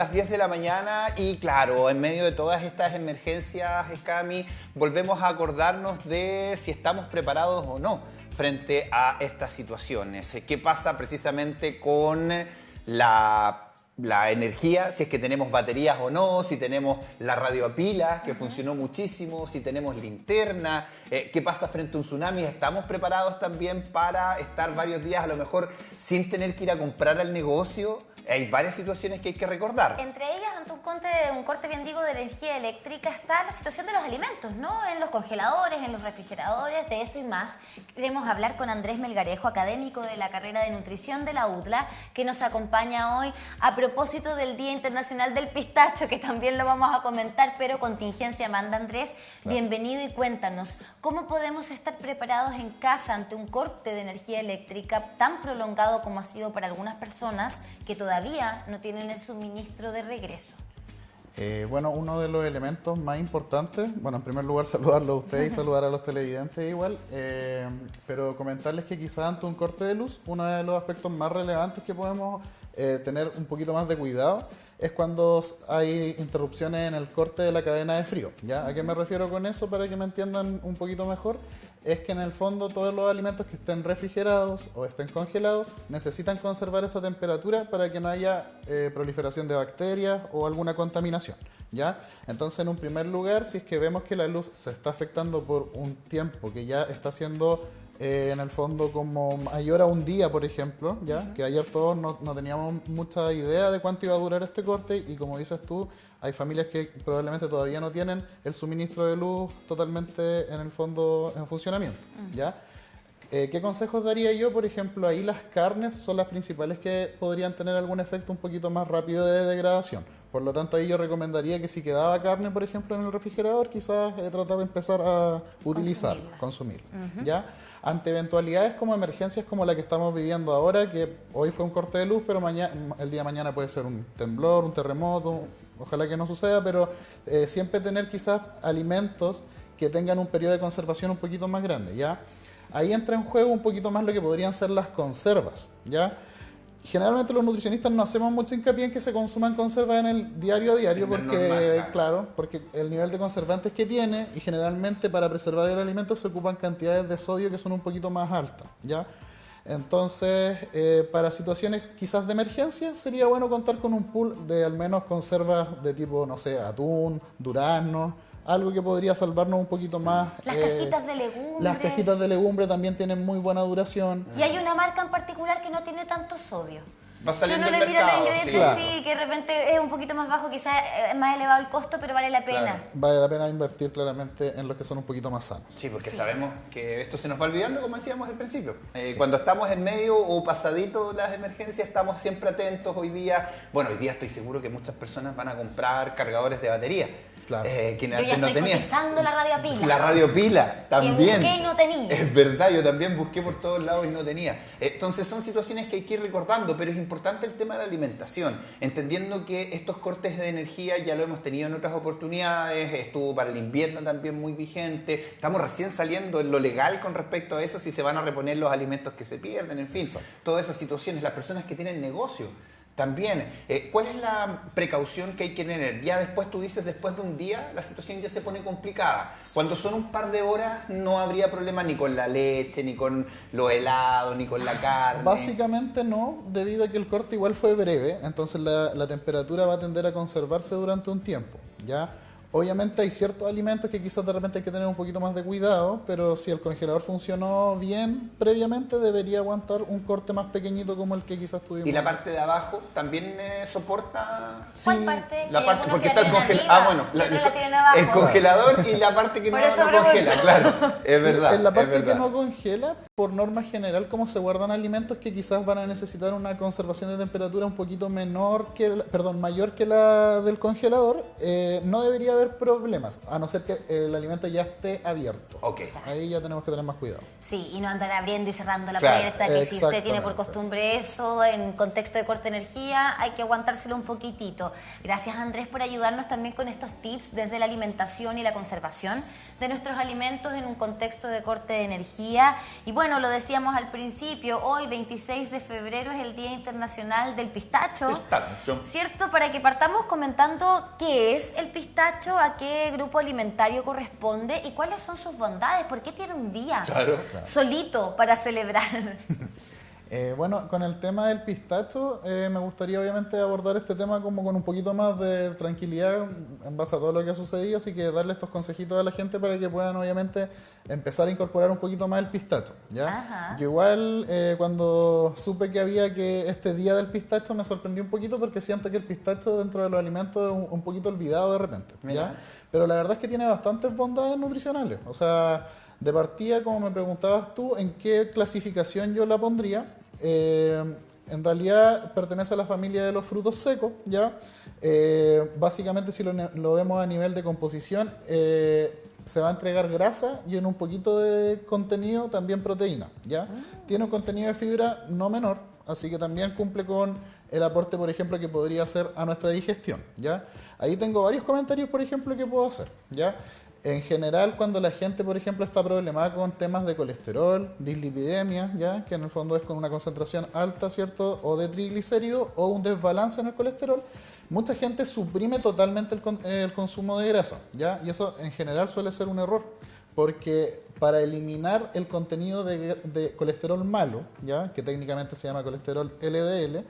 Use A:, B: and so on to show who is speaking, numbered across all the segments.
A: Las 10 de la mañana y claro, en medio de todas estas emergencias, Cami, volvemos a acordarnos de si estamos preparados o no frente a estas situaciones. ¿Qué pasa precisamente con la energía, si es que tenemos baterías o no, si tenemos la radio a pilas, que funcionó muchísimo, si tenemos linterna? ¿Qué pasa frente a un tsunami? ¿Estamos preparados también para estar varios días a lo mejor sin tener que ir a comprar al negocio? Hay varias situaciones que hay que recordar.
B: Entre ellas, ante un corte bien digo de energía eléctrica, está la situación de los alimentos, ¿no? En los congeladores, en los refrigeradores, de eso y más. Queremos hablar con Andrés Melgarejo, académico de la carrera de nutrición de la UDLA, que nos acompaña hoy a propósito del Día Internacional del Pistacho, que también lo vamos a comentar, pero contingencia manda. Andrés, claro. Bienvenido y cuéntanos, ¿cómo podemos estar preparados en casa ante un corte de energía eléctrica tan prolongado como ha sido para algunas personas que todavía no tienen el suministro de regreso?
C: Bueno, uno de los elementos más importantes, bueno, en primer lugar saludarlo a ustedes y saludar a los televidentes igual, pero comentarles que quizás ante un corte de luz, uno de los aspectos más relevantes que podemos tener un poquito más de cuidado es cuando hay interrupciones en el corte de la cadena de frío, ¿ya? ¿A qué me refiero con eso para que me entiendan un poquito mejor? Es que en el fondo todos los alimentos que estén refrigerados o estén congelados necesitan conservar esa temperatura para que no haya proliferación de bacterias o alguna contaminación, ¿ya? Entonces, en un primer lugar, si es que vemos que la luz se está afectando por un tiempo que ya está siendo en el fondo como mayor a un día, por ejemplo, ¿ya? Que ayer todos no teníamos mucha idea de cuánto iba a durar este corte y como dices tú, hay familias que probablemente todavía no tienen el suministro de luz totalmente en el fondo en funcionamiento, ¿ya? ¿Qué consejos daría yo? Por ejemplo, ahí las carnes son las principales que podrían tener algún efecto un poquito más rápido de degradación. Por lo tanto, ahí yo recomendaría que si quedaba carne, por ejemplo, en el refrigerador, quizás tratar de empezar a utilizarla, consumirla, ¿ya? Ante eventualidades como emergencias como la que estamos viviendo ahora, que hoy fue un corte de luz, pero el día de mañana puede ser un temblor, un terremoto, ojalá que no suceda, pero siempre tener quizás alimentos que tengan un periodo de conservación un poquito más grande, ¿ya? Ahí entra en juego un poquito más lo que podrían ser las conservas, ¿ya? Generalmente los nutricionistas no hacemos mucho hincapié en que se consuman conservas en el diario a diario porque, claro, porque el nivel de conservantes que tiene y generalmente para preservar el alimento se ocupan cantidades de sodio que son un poquito más altas, ¿ya? Entonces, para situaciones quizás de emergencia, sería bueno contar con un pool de al menos conservas de tipo, no sé, atún, durazno, algo que podría salvarnos un poquito más.
B: Las cajitas de legumbres.
C: Las cajitas de legumbre también tienen muy buena duración.
B: Y hay una marca en particular que no tiene tanto sodio.
A: Va saliendo
B: uno
A: el
B: le mira los
A: mercado,
B: ingredientes,
A: sí, claro.
B: sí, que de repente es un poquito más bajo, quizás es más elevado el costo, pero vale la pena.
A: Claro.
C: Vale la pena invertir claramente en los que son un poquito más sanos.
A: Sí, porque sabemos que esto se nos va olvidando, como decíamos al principio. Cuando estamos en medio o pasadito de las emergencias, estamos siempre atentos. Hoy día estoy seguro que muchas personas van a comprar cargadores de batería.
C: Claro.
B: Yo ya estoy cotizando la radio a pila.
A: La radio pila también.
B: Que busqué y no tenía.
A: Es verdad, yo también busqué por todos lados y no tenía. Entonces son situaciones que hay que ir recordando, pero es importante el tema de la alimentación, entendiendo que estos cortes de energía ya lo hemos tenido en otras oportunidades, estuvo para el invierno también muy vigente, estamos recién saliendo en lo legal con respecto a eso, si se van a reponer los alimentos que se pierden, en fin, todas esas situaciones, las personas que tienen negocio. También, ¿cuál es la precaución que hay que tener? Ya después, tú dices, después de un día, la situación ya se pone complicada. Cuando son un par de horas, no habría problema ni con la leche, ni con los helados, ni con la carne.
C: Básicamente no, debido a que el corte igual fue breve, entonces la temperatura va a tender a conservarse durante un tiempo, ¿ya? Obviamente hay ciertos alimentos que quizás de repente hay que tener un poquito más de cuidado, pero si el congelador funcionó bien previamente, debería aguantar un corte más pequeñito como el que quizás tuvimos.
A: ¿Y la parte de abajo también soporta?
B: ¿Cuál parte?
A: La parte, porque está el congelador. El congelador y la parte que no congela, claro. Es verdad.
C: En la parte que no congela, por norma general, como se guardan alimentos que quizás van a necesitar una conservación de temperatura un poquito mayor que la del congelador, no debería haber problemas, a no ser que el alimento ya esté abierto.
A: Okay.
C: Ahí ya tenemos que tener más cuidado.
B: Sí, y no andar abriendo y cerrando la puerta, que si usted tiene por costumbre eso, en contexto de corte de energía, hay que aguantárselo un poquitito. Gracias, Andrés, por ayudarnos también con estos tips desde la alimentación y la conservación de nuestros alimentos en un contexto de corte de energía. Y bueno, bueno, lo decíamos al principio, hoy 26 de febrero es el Día Internacional del Pistacho.
A: Pistacho.
B: ¿Cierto? Para que partamos comentando qué es el pistacho, a qué grupo alimentario corresponde y cuáles son sus bondades, por qué tiene un día solito para celebrar.
C: Bueno, con el tema del pistacho, me gustaría obviamente abordar este tema como con un poquito más de tranquilidad en base a todo lo que ha sucedido, así que darle estos consejitos a la gente para que puedan obviamente empezar a incorporar un poquito más el pistacho, ¿ya?
B: Ajá.
C: Yo igual cuando supe que había que este día del pistacho me sorprendió un poquito porque siento que el pistacho dentro de los alimentos es un poquito olvidado de repente, ¿ya?
A: Mira.
C: Pero la verdad es que tiene bastantes bondades nutricionales, o sea, de partida, como me preguntabas tú, ¿en qué clasificación yo la pondría? En realidad pertenece a la familia de los frutos secos, ¿ya? Básicamente, si lo vemos a nivel de composición, se va a entregar grasa y en un poquito de contenido también proteína, ¿ya? Tiene un contenido de fibra no menor, así que también cumple con el aporte, por ejemplo, que podría hacer a nuestra digestión, ¿ya? Ahí tengo varios comentarios, por ejemplo, que puedo hacer, ¿ya? En general, cuando la gente, por ejemplo, está problemada con temas de colesterol, dislipidemia, ¿ya? Que en el fondo es con una concentración alta, ¿cierto? O de triglicéridos o un desbalance en el colesterol, mucha gente suprime totalmente el consumo de grasa, ¿ya? Y eso en general suele ser un error, porque para eliminar el contenido de colesterol malo, ¿ya? Que técnicamente se llama colesterol LDL,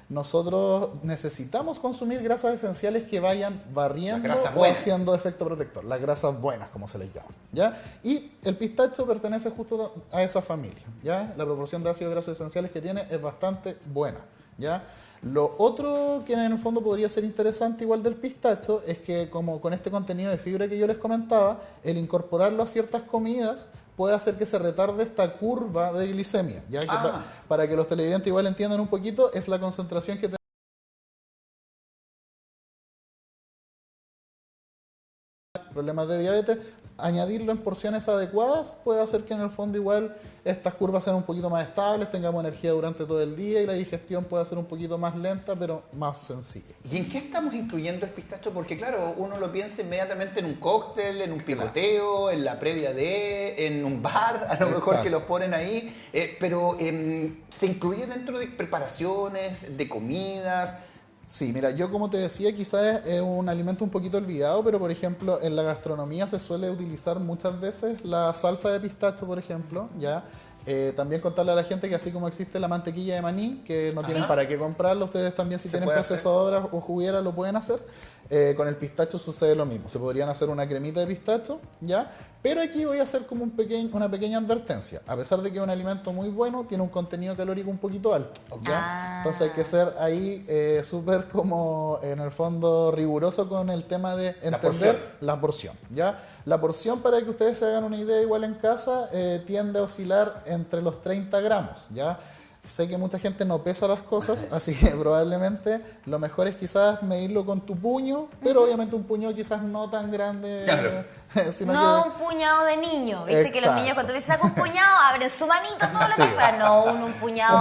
C: nosotros necesitamos consumir grasas esenciales que vayan barriendo o haciendo efecto protector, las grasas buenas, como se les llama, ¿ya? Y el pistacho pertenece justo a esa familia, ¿ya? La proporción de ácidos grasos esenciales que tiene es bastante buena, ¿ya? Lo otro que en el fondo podría ser interesante igual del pistacho es que como con este contenido de fibra que yo les comentaba, el incorporarlo a ciertas comidas puede hacer que se retarde esta curva de glicemia, ¿ya? Que para que los televidentes igual entiendan un poquito, es la concentración que problemas de diabetes, añadirlo en porciones adecuadas puede hacer que en el fondo igual estas curvas sean un poquito más estables, tengamos energía durante todo el día y la digestión pueda ser un poquito más lenta, pero más sencilla.
A: ¿Y en qué estamos incluyendo el pistacho? Porque claro, uno lo piensa inmediatamente en un cóctel, en un picoteo, en la previa en un bar, a lo mejor que los ponen ahí, pero ¿se incluye dentro de preparaciones, de comidas?
C: Sí, mira, yo como te decía, quizás es un alimento un poquito olvidado, pero por ejemplo en la gastronomía se suele utilizar muchas veces la salsa de pistacho, por ejemplo, ¿ya? También contarle a la gente que así como existe la mantequilla de maní, que no tienen para qué comprarla, ustedes también si tienen procesadoras o jugueras lo pueden hacer. Con el pistacho sucede lo mismo, se podrían hacer una cremita de pistacho, ¿ya? Pero aquí voy a hacer como una pequeña advertencia. A pesar de que es un alimento muy bueno, tiene un contenido calórico un poquito alto, ¿ya? Entonces hay que ser ahí súper como en el fondo riguroso con el tema de entender la porción, ¿ya? La porción, para que ustedes se hagan una idea igual en casa, tiende a oscilar entre los 30 gramos, ¿ya? Sé que mucha gente no pesa las cosas, así que probablemente lo mejor es quizás medirlo con tu puño, pero obviamente un puño quizás no tan grande.
A: Claro.
B: Sino no un puñado de niño, viste. Exacto. Que los niños cuando les sacan un puñado abren su manito todo lo que puedan. No, un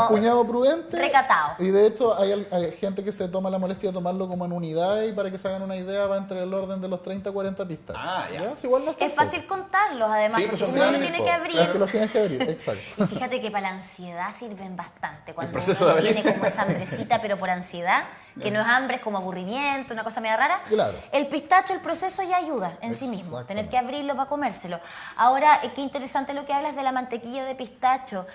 B: puñado
C: prudente,
B: recatado.
C: Y de hecho hay gente que se toma la molestia de tomarlo como en unidades y para que se hagan una idea va entre el orden de los 30 a 40 pistachos.
B: ¿Ya? Si igual no es fácil contarlos además, porque uno los tiene que abrir.
C: Es que los tienes que abrir, exacto.
B: Y fíjate que para la ansiedad sirven bastante. Cuando uno tiene como esa hambrecita, pero por ansiedad, que no es hambre, es como aburrimiento, una cosa media rara.
C: Claro.
B: El pistacho, el proceso ya ayuda en sí mismo. Tener que abrirlo para comérselo. Ahora, qué interesante lo que hablas de la mantequilla de pistacho.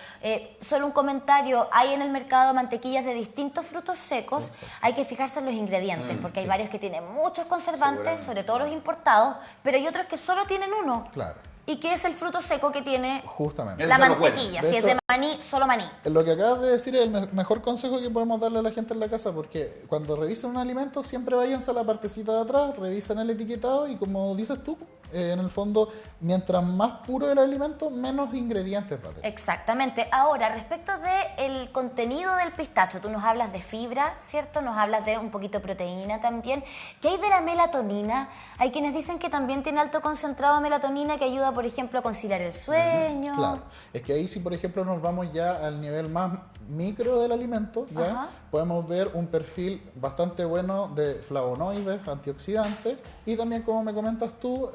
B: Solo un comentario, hay en el mercado mantequillas de distintos frutos secos. Exacto. Hay que fijarse en los ingredientes, porque hay varios que tienen muchos conservantes, sobre todo los importados, pero hay otros que solo tienen uno.
C: Claro.
B: ¿Y qué es el fruto seco que tiene
C: justamente
B: la mantequilla? Si es de maní, solo maní.
C: Lo que acabas de decir es el mejor consejo que podemos darle a la gente en la casa, porque cuando revisen un alimento siempre váyanse a la partecita de atrás, revisen el etiquetado y como dices tú, en el fondo, mientras más puro el alimento, menos ingredientes va a tener.
B: Exactamente. Ahora, respecto del contenido del pistacho, tú nos hablas de fibra, ¿cierto? Nos hablas de un poquito de proteína también. ¿Qué hay de la melatonina? Hay quienes dicen que también tiene alto concentrado de melatonina que ayuda, por ejemplo, a conciliar el sueño.
C: Claro. Es que ahí si, por ejemplo, nos vamos ya al nivel más micro del alimento, ¿ya?
B: Ajá.
C: Podemos ver un perfil bastante bueno de flavonoides, antioxidantes y también, como me comentas tú,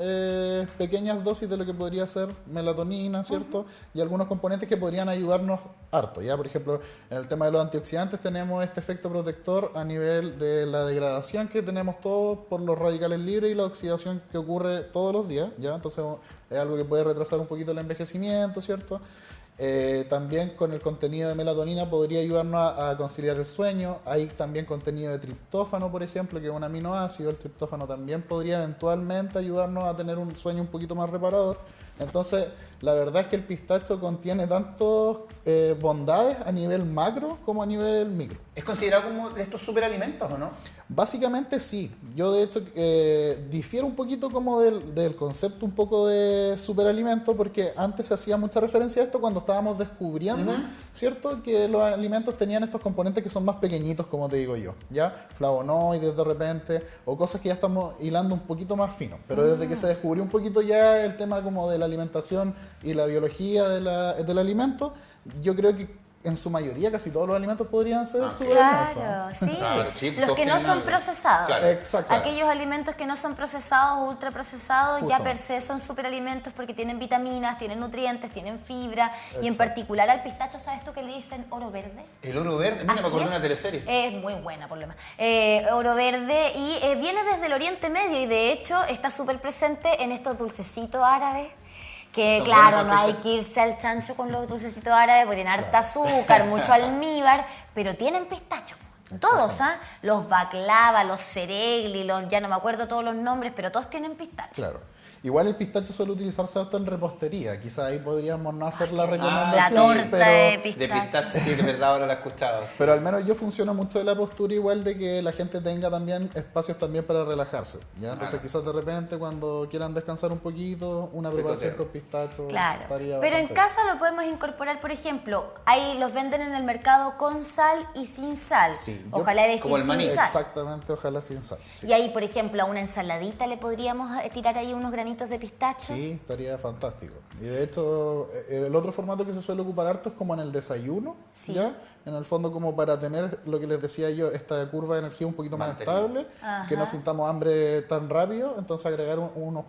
C: pequeñas dosis de lo que podría ser melatonina, ¿cierto? Y algunos componentes que podrían ayudarnos harto, ¿ya? Por ejemplo, en el tema de los antioxidantes tenemos este efecto protector a nivel de la degradación que tenemos todos por los radicales libres y la oxidación que ocurre todos los días, ¿ya? Entonces es algo que puede retrasar un poquito el envejecimiento, ¿cierto? También con el contenido de melatonina podría ayudarnos a conciliar el sueño. Hay también contenido de triptófano, por ejemplo, que es un aminoácido. El triptófano también podría eventualmente ayudarnos a tener un sueño un poquito más reparador. Entonces, la verdad es que el pistacho contiene tantas bondades a nivel macro como a nivel micro.
A: ¿Es considerado como de estos superalimentos o no?
C: Básicamente sí. Yo de hecho difiero un poquito como del concepto un poco de superalimento, porque antes se hacía mucha referencia a esto cuando estábamos descubriendo, ¿cierto? Que los alimentos tenían estos componentes que son más pequeñitos, como te digo yo, ¿ya? Flavonoides de repente, o cosas que ya estamos hilando un poquito más fino. Pero desde que se descubrió un poquito ya el tema como de la alimentación y la biología del alimento, yo creo que en su mayoría casi todos los alimentos podrían ser superalimentos.
B: Claro, sí.
A: Claro, sí,
B: Los que no son
A: tienen algo.
B: procesados.
A: Claro.
C: Exacto.
B: Aquellos alimentos que no son procesados o ultraprocesados ya
C: Justo.
B: per se son superalimentos porque tienen vitaminas, tienen nutrientes, tienen fibra. Y en
C: Exacto.
B: particular al pistacho, ¿sabes tú que le dicen oro verde?
A: El oro verde, mira, me
B: Así
A: acordé de
B: es.
A: una teleserie.
B: Es muy buena, por lo demás. Oro verde y viene desde el Oriente Medio y de hecho está súper presente en estos dulcecitos árabes. Que
A: Son
B: claro,
A: buenos
B: no hay
A: para
B: que irse al chancho con los dulcecitos árabes porque tienen harta azúcar, mucho almíbar, pero tienen pistacho. Todos, ¿ah? Los baklava, los ceregli, ya no me acuerdo todos los nombres, pero todos tienen pistacho.
C: Claro. Igual el pistacho suele utilizarse harto en repostería. Quizás ahí podríamos no hacer la
B: La
C: recomendación,
B: torta
C: pero,
B: de
A: De
B: pistacho.
A: pistacho, sí, de verdad ahora la he escuchado.
C: pero al menos yo funciono mucho de la postura igual de que la gente tenga también espacios también para relajarse. ¿Ya? Entonces
A: Claro.
C: quizás de repente cuando quieran descansar un poquito, una preparación con pistacho
B: Claro,
C: estaría
B: pero en
C: bastante
B: casa lo podemos incorporar, por ejemplo, ahí los venden en el mercado con sal y sin sal.
C: Sí, yo-
B: Ojalá elegir
A: como el maní.
B: sin
C: bien.
B: sal.
C: Exactamente, ojalá sin sal. Sí.
B: Y ahí, por ejemplo, a una ensaladita le podríamos tirar ahí unos granitos de pistacho.
C: Sí, estaría fantástico. Y de hecho, el otro formato que se suele ocupar harto es como en el desayuno,
B: Sí.
C: ¿ya? En el fondo como para tener, lo que les decía yo, esta curva de energía un poquito más
A: Mantenida.
C: estable,
B: Ajá.
C: que no sintamos hambre tan rápido, entonces agregar unos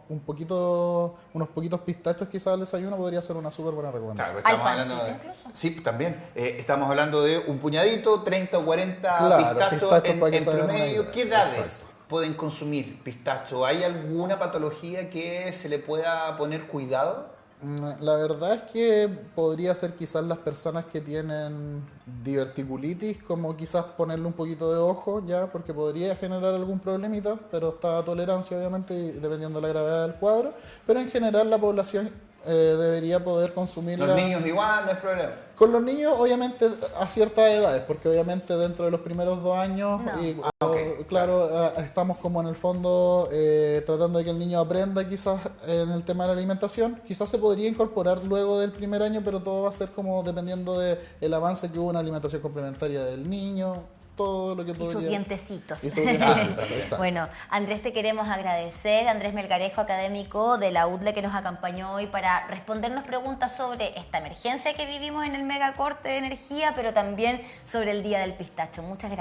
C: poquitos pistachos quizás al desayuno podría ser una súper buena recomendación.
A: Claro,
B: Al
A: estamos hablando
B: pancito incluso.
A: Sí, también. Estamos hablando de un puñadito, 30 o 40
C: Claro,
A: pistachos
C: pistachos para que
A: en
C: se hagan una
A: promedio.
C: idea.
A: ¿Qué edades
C: Exacto.
A: pueden consumir pistacho? ¿Hay alguna patología que se le pueda poner cuidado?
C: La verdad es que podría ser quizás las personas que tienen diverticulitis, como quizás ponerle un poquito de ojo, ya, porque podría generar algún problemita, pero está a tolerancia obviamente y dependiendo de la gravedad del cuadro, pero en general la población debería poder consumirla.
A: Los niños igual, no hay problema.
C: Con los niños, obviamente, a ciertas edades, porque obviamente dentro de los primeros 2 años,
B: No.
C: y,
A: Ok.
C: claro, estamos como en el fondo tratando de que el niño aprenda quizás en el tema de la alimentación. Quizás se podría incorporar luego del primer año, pero todo va a ser como dependiendo del avance que hubo en la alimentación complementaria del niño, todo lo que
B: Y
C: podría...
B: sus dientecitos.
C: Y sus dientecitos, exacto.
B: Bueno, Andrés, te queremos agradecer. Andrés Melgarejo, académico de la UDLE, que nos acompañó hoy para respondernos preguntas sobre esta emergencia que vivimos en el megacorte de energía, pero también sobre el Día del Pistacho. Muchas gracias.